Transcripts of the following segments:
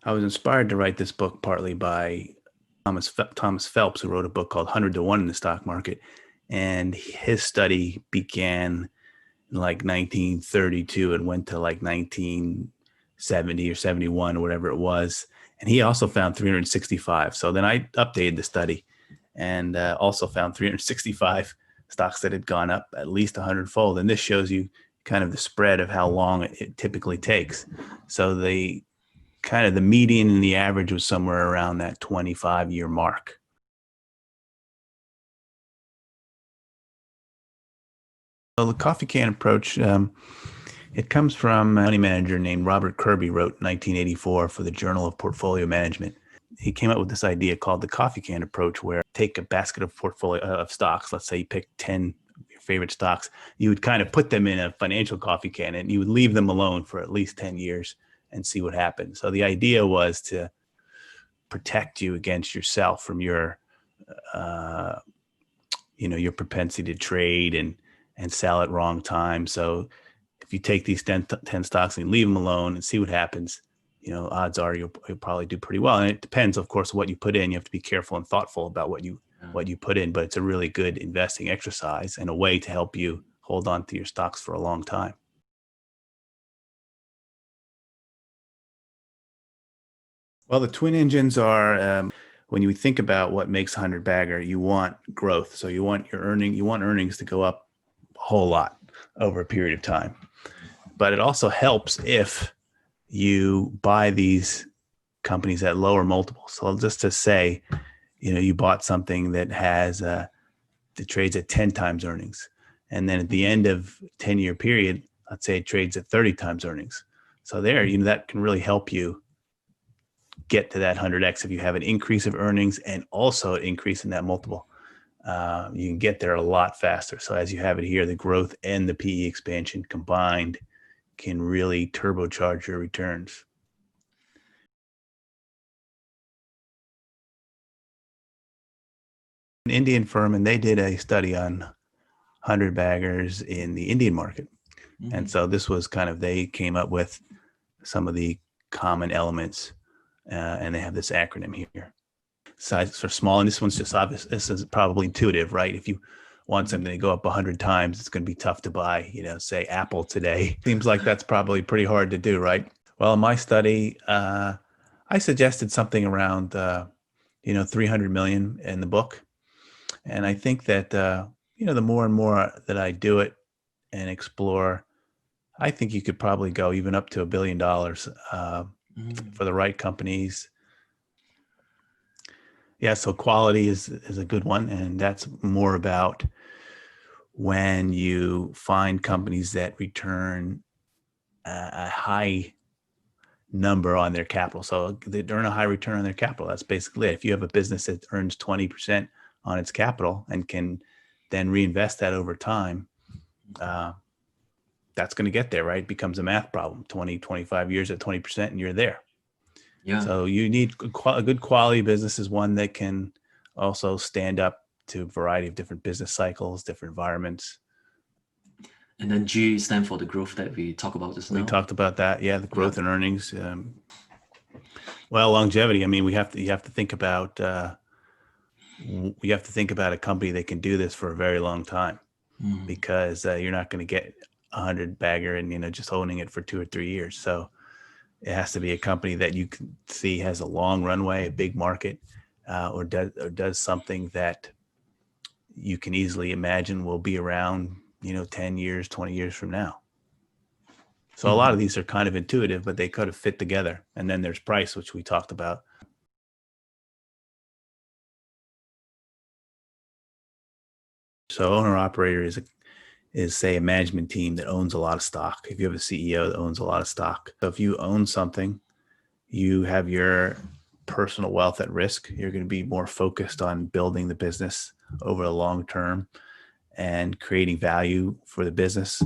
I was inspired to write this book partly by Thomas Phelps, who wrote a book called 100 to 1 in the stock market. And his study began in like 1932 and went to like 1970 or 71 or whatever it was. And he also found 365. So then I updated the study and also found 365 stocks that had gone up at least 100-fold. And this shows you kind of the spread of how long it typically takes. So the median and the average was somewhere around that 25-year mark. So the coffee can approach, it comes from a money manager named Robert Kirby, wrote in 1984 for the Journal of Portfolio Management. He came up with this idea called the coffee can approach, where take a basket of portfolio of stocks. Let's say you pick 10 of your favorite stocks. You would kind of put them in a financial coffee can and you would leave them alone for at least 10 years and see what happens. So the idea was to protect you against yourself from your, your propensity to trade and sell at wrong time. So if you take these 10 stocks and leave them alone and see what happens, odds are you'll probably do pretty well. And it depends, of course, what you put in. You have to be careful and thoughtful about what you put in, but it's a really good investing exercise and a way to help you hold on to your stocks for a long time. Well, the twin engines are, when you think about what makes a 100 bagger, you want growth. So you want earnings to go up a whole lot over a period of time. But it also helps if you buy these companies at lower multiples. So just to say, you bought something that has that trades at 10 times earnings. And then at the end of 10-year period, let's say it trades at 30 times earnings. So there, that can really help you get to that 100x if you have an increase of earnings and also an increase in that multiple. You can get there a lot faster. So as you have it here, the growth and the PE expansion combined can really turbocharge your returns. An Indian firm, and they did a study on 100 baggers in the Indian market. Mm-hmm. And so this was they came up with some of the common elements, and they have this acronym here. Size for small, and this one's just obvious. This is probably intuitive, right? If you want something to go up 100 times, it's going to be tough to buy, say Apple today. Seems like that's probably pretty hard to do, right? Well, in my study, I suggested something around, 300 million in the book. And I think that, the more and more that I do it and explore, I think you could probably go even up to $1 billion for the right companies. Yeah, so quality is a good one. And that's more about when you find companies that return a high number on their capital. So they earn a high return on their capital. That's basically it. If you have a business that earns 20% on its capital and can then reinvest that over time, that's going to get there, right? It becomes a math problem. 20, 25 years at 20% and you're there. Yeah. So you need a good quality business is one that can also stand up to a variety of different business cycles, different environments. And then G stand for the growth that we talked about just now. We talked about that. Yeah. The growth in earnings. Well, longevity. I mean, you have to think about a company that can do this for a very long time, because you're not going to get 100 bagger and, just owning it for 2 or 3 years. So it has to be a company that you can see has a long runway, a big market, or does something that you can easily imagine will be around, 10 years, 20 years from now. So a lot of these are kind of intuitive, but they could have fit together. And then there's price, which we talked about. So owner operator is say a management team that owns a lot of stock. If you have a CEO that owns a lot of stock. So if you own something, you have your personal wealth at risk. You're going to be more focused on building the business over the long term and creating value for the business.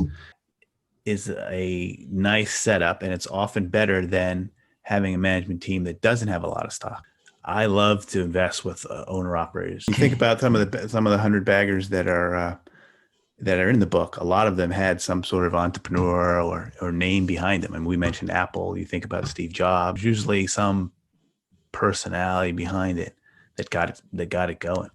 Is a nice setup, and it's often better than having a management team that doesn't have a lot of stock. I love to invest with owner operators. You think about some of the 100 baggers that are that are in the book, a lot of them had some sort of entrepreneur or name behind them. And we mentioned Apple. You think about Steve Jobs, usually some personality behind it that got it going.